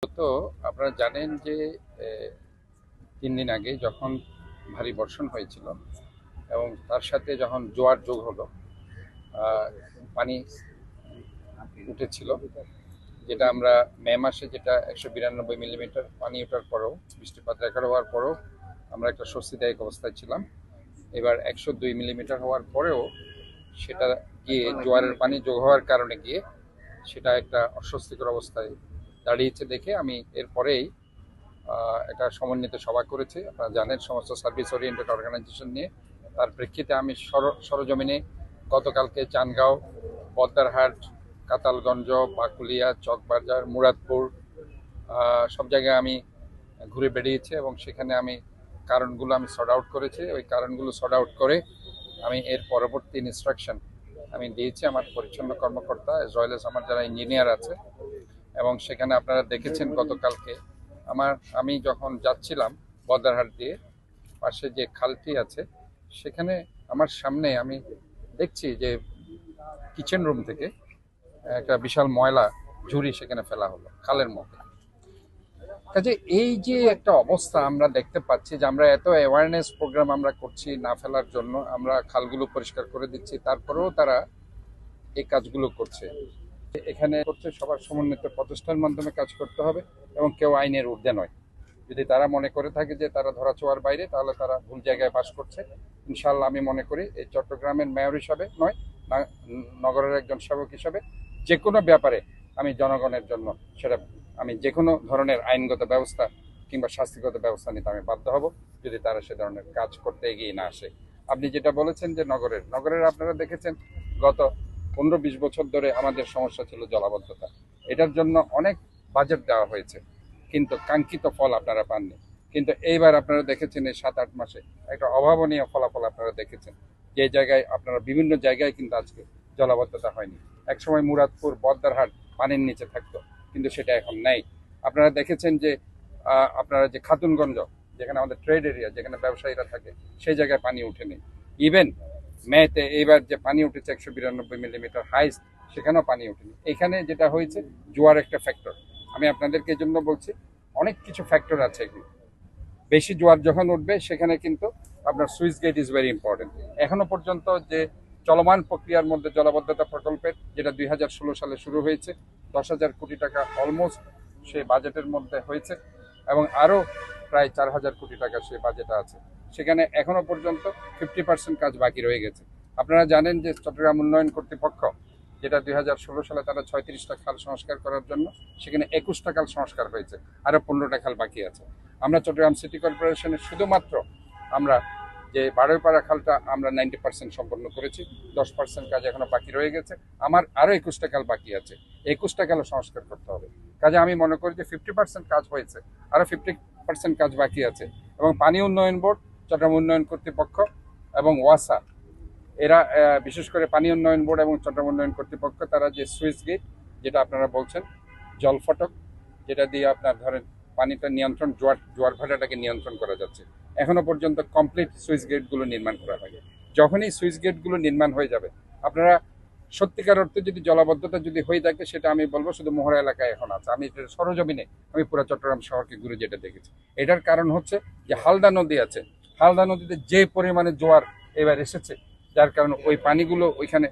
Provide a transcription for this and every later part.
তো আপনারা জানেন যে 3 দিন আগে যখন ভারী বর্ষণ হয়েছিল এবং তার সাথে যখন জোয়ার যোগ হলো, আহ, পানি উঠেছিল, যেটা আমরা মে মাসে যেটা 192 মিলিমিটার পানি ওঠার পরেও, বৃষ্টিপাত রেকর্ড হওয়ার পরেও আমরা একটা স্বস্তিদায়ক অবস্থায় ছিলাম। এবার 102 মিলিমিটার হওয়ার পরেও সেটা গিয়ে জোয়ারের পানি যোগ হওয়ার কারণে গিয়ে সেটা একটা অস্বস্তিকর অবস্থায় দাঁড়িয়েছে দেখে আমি এরপরেই একটা সমন্বিত সভা করেছি। আপনারা জানেন, সমস্ত সার্ভিস ওরিয়েন্টেড অর্গানাইজেশন নিয়ে। তার প্রেক্ষিতে আমি সরজমিনে গতকালকে চানগাঁও, পদ্মারহাট, কাতালগঞ্জ, বাকুলিয়া, চকবাজার, মুরাদপুর সব জায়গায় আমি ঘুরে বেরিয়েছি এবং সেখানে আমি কারণগুলো আমি সর্ট আউট করেছি। ওই কারণগুলো সর্ট আউট করে আমি এর পরবর্তী ইনস্ট্রাকশন আমি দিয়েছি আমার পরিচ্ছন্ন কর্মকর্তা এজ ওয়েল এজ আমার যারা ইঞ্জিনিয়ার আছে। এবং সেখানে আপনারা দেখেছেন গতকালকে আমি যখন যাচ্ছিলাম বদ্রারহাট দিয়ে, পাশে যে খালটি আছে সেখানে আমার সামনে আমি দেখছি যে কিচেন রুম থেকে একটা বিশাল ময়লা ঝুড়ি সেখানে ফেলা হলো খালের মধ্যে। কাজে এই যে একটা অবস্থা আমরা দেখতে পাচ্ছি যে আমরা এত অ্যাওয়ারনেস প্রোগ্রাম আমরা করছি না ফেলার জন্য, আমরা খালগুলো পরিষ্কার করে দিচ্ছি, তারপরেও তারা এই কাজগুলো করছে। এখানে করছে সবার সমন্বিত প্রচেষ্টার মাধ্যমে কাজ করতে হবে এবং কেউ আইনের ঊর্ধ্বে নয়। যদি তারা মনে করে থাকে যে তারা ধরাছোঁয়ার বাইরে, তাহলে তারা ভুল জায়গায় বাস করছে। ইনশাল্লাহ আমি মনে করি এই চট্টগ্রামের মেয়র হিসাবে নয়, নগরের একজন সেবক হিসাবে যে কোনো ব্যাপারে আমি জনগণের জন্য সেটা আমি যে কোনো ধরনের আইনগত ব্যবস্থা কিংবা শাস্তিগত ব্যবস্থা নিতে আমি বাধ্য হব যদি তারা সে ধরনের কাজ করতে এগিয়ে না আসে। আপনি যেটা বলেছেন যে নগরের আপনারা দেখেছেন গত 15-20 বছর ধরে আমাদের সমস্যা ছিল জলাবদ্ধতা। এটার জন্য অনেক বাজেট দেওয়া হয়েছে, কিন্তু কাঙ্ক্ষিত ফল আপনারা পাননি। কিন্তু এইবার আপনারা দেখেছেন এই 7-8 মাসে একটা অভাবনীয় ফলাফল আপনারা দেখেছেন, যে জায়গায় আপনারা বিভিন্ন জায়গায় কিন্তু আজকে জলাবদ্ধতা হয়নি। একসময় মুরাদপুর, বদ্দারহাট পানির নিচে থাকতো, কিন্তু সেটা এখন নেই। আপনারা দেখেছেন যে আপনারা যে খাতুনগঞ্জ, যেখানে আমাদের ট্রেড এরিয়া, যেখানে ব্যবসায়ীরা থাকে, সেই জায়গায় পানি উঠেনি। ইভেন মেতে এইবার যে পানি উঠেছে 192 মিলিমিটার হাইস্ট, সেখানেও পানি উঠেনি। এখানে যেটা হয়েছে জোয়ার একটা ফ্যাক্টর। আমি আপনাদেরকে এই জন্য বলছি, অনেক কিছু ফ্যাক্টর আছে এগুলো। বেশি জোয়ার যখন উঠবে সেখানে কিন্তু আপনার switch gate is very important. এখনো পর্যন্ত যে চলমান প্রক্রিয়ার মধ্যে জলাবদ্ধতা প্রকল্পের, যেটা 2016 সালে শুরু হয়েছে, 10,000 কোটি টাকা অলমোস্ট সে বাজেটের মধ্যে হয়েছে এবং আরও প্রায় 4,000 কোটি টাকা সে বাজেট আছে। সেখানে এখনো পর্যন্ত 50% কাজ বাকি রয়ে গেছে। আপনারা জানেন যে চট্টগ্রাম উন্নয়ন কর্তৃপক্ষ, যেটা 2016 সালে তারা 36টা খাল সংস্কার করার জন্য, সেখানে 21টা খাল সংস্কার হয়েছে, আরও 15টা খাল বাকি আছে। আমরা চট্টগ্রাম সিটি কর্পোরেশনের শুধুমাত্র আমরা যে বারোইপাড়া খালটা আমরা 90% সম্পন্ন করেছি, 10% কাজ এখনো বাকি রয়ে গেছে। আমার আরও 21টা খাল বাকি আছে, 21টা খালও সংস্কার করতে হবে। কাজে আমি মনে করি যে 50% কাজ হয়েছে, আরও 50% কাজ বাকি আছে। এবং পানি উন্নয়ন বোর্ড, চট্টগ্রাম উন্নয়ন কর্তৃপক্ষ এবং ওয়াসা, এরা বিশেষ করে পানি উন্নয়ন বোর্ড এবং চট্টগ্রাম উন্নয়ন কর্তৃপক্ষ, তারা যে সুইচ গেট যেটা আপনারা বলছেন জল ফটক, যেটা দিয়ে আপনার ধরেন পানিটা নিয়ন্ত্রণ, জোয়ার ভাটাটাকে নিয়ন্ত্রণ করা যাচ্ছে, এখনো পর্যন্ত কমপ্লিট সুইচ গেটগুলো নির্মাণ করা হয়নি। যখনই সুইচ গেটগুলো নির্মাণ হয়ে যাবে, আপনারা সত্যিকার অর্থে যদি জলাবদ্ধতা যদি হয়ে থাকে, সেটা আমি বলবো শুধু মোহরা এলাকায় এখন আছে। আমি এটা সরজমিনে আমি পুরো চট্টগ্রাম শহরকে ঘুরে যেটা দেখেছি, এটার কারণ হচ্ছে যে হালদা নদী আছে, হালদা নদীতে যে পরিমাণে জোয়ার এবার এসেছে, যার কারণে ওই পানিগুলো ওইখানে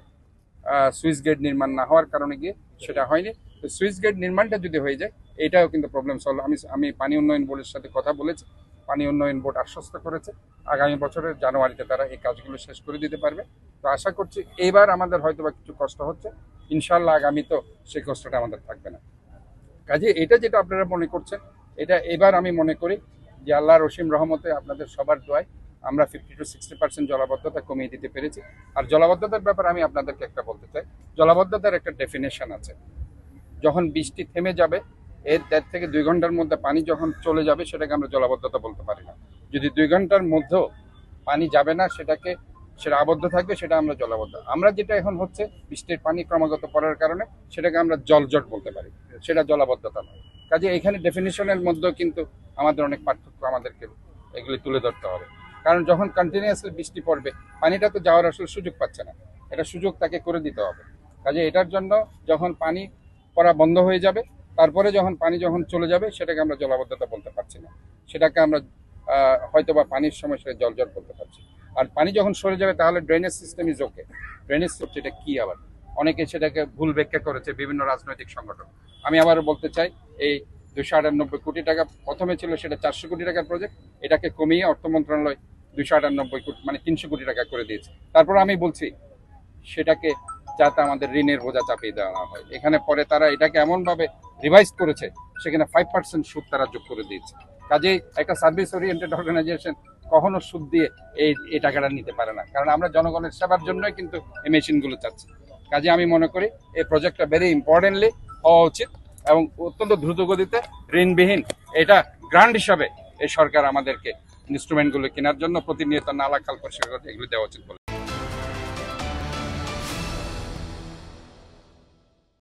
সুইচ গেট নির্মাণ না হওয়ার কারণে গিয়ে সেটা হয়নি। তো সুইচ গেট নির্মাণটা যদি হয়ে যায়, এটাও কিন্তু প্রবলেম সলভ। আমি পানি উন্নয়ন বোর্ডের সাথে কথা বলেছি, পানি উন্নয়ন বোর্ড আশ্বস্ত করেছে আগামী বছরের জানুয়ারিতে তারা এই কাজগুলো শেষ করে দিতে পারবে। তো আশা করছি এইবার আমাদের হয়তো বা কিছু কষ্ট হচ্ছে, ইনশাল্লাহ আগামী তো সেই কষ্টটা আমাদের থাকবে না। কাজে এটা যেটা আপনারা মনে করছেন, এটা এবার আমি মনে করি যে আল্লাহর অসীম রহমতে আপনাদের সবার দোয়ায় আমরা 50-60% জলাবদ্ধতা কমিয়ে দিতে পেরেছি। আর জলাবদ্ধতার ব্যাপারে আমি আপনাদেরকে একটা বলতে চাই, জলাবদ্ধতার একটা ডেফিনেশন আছে। যখন বৃষ্টি থেমে যাবে, এর 1.5 থেকে 2 ঘন্টার মধ্যে পানি যখন চলে যাবে, সেটাকে আমরা জলাবদ্ধতা বলতে পারি না। যদি 2 ঘন্টার মধ্যেও পানি যাবে না, সেটা আবদ্ধ থাকবে, সেটা আমরা জলাবদ্ধ। আমরা যেটা এখন হচ্ছে বৃষ্টির পানি ক্রমাগত পড়ার কারণে সেটাকে আমরা জলজট বলতে পারি, সেটা জলাবদ্ধতা নয়। কাজে এখানে ডেফিনেশনের মধ্যেও কিন্তু আমাদের অনেক পার্থক্য আমাদেরকে এগুলি তুলে ধরতে হবে। কারণ যখন কন্টিনিউয়াসলি বৃষ্টি পড়বে, পানিটা তো যাওয়ার আসলে সুযোগ পাচ্ছে না, এটা সুযোগ তাকে করে দিতে হবে। কাজে এটার জন্য যখন পানি পড়া বন্ধ হয়ে যাবে, তারপরে যখন চলে যাবে সেটাকে আমরা জলাবদ্ধতা বলতে পারছি না, সেটাকে আমরা হয়তো বা পানির সময় সেটা জলজট বলতে পারছি। আর পানি যখন সরে যাবে তাহলে drainage system is okay. Drainage system এটা কি আবার অনেকে সেটাকে ভুল ব্যাখ্যা করেছে, বিভিন্ন রাজনৈতিক সংগঠন। আমি আবারও বলতে চাই, এই 298 কোটি টাকা প্রথমে ছিল, সেটা 400 কোটি টাকার প্রজেক্ট, এটাকে কমিয়ে অর্থ মন্ত্রণালয় 298 কোটি মানে 300 কোটি টাকা করে দিয়েছে। তারপর আমি বলছি সেটাকে যাতে আমাদের ঋণের বোঝা চাপিয়ে দেওয়া না হয়। এখানে পরে তারা এটাকে এমনভাবে রিভাইজ করেছে, সেখানে 5% সুদ তারা যোগ করে দিয়েছে। কাজেই একটা সার্ভিস ওরিয়েন্টেড অর্গানাইজেশন কখনো সুদ দিয়ে এই টাকাটা নিতে পারে না, কারণ আমরা জনগণের সেবার জন্যই কিন্তু এই মেশিনগুলো চাচ্ছি। কাজে আমি মনে করি এই প্রজেক্টটা ভেরি ইম্পর্টেন্টলি হওয়া উচিত এবং অত্যন্ত দ্রুত গতিতে ঋণবিহীন এটা গ্রান্ট হিসাবে এই সরকার আমাদেরকে ইনস্ট্রুমেন্টগুলো কেনার জন্য প্রতিনিয়ত নালা খাল পরিষ্কার করতে এগুলো দেওয়া উচিত বলে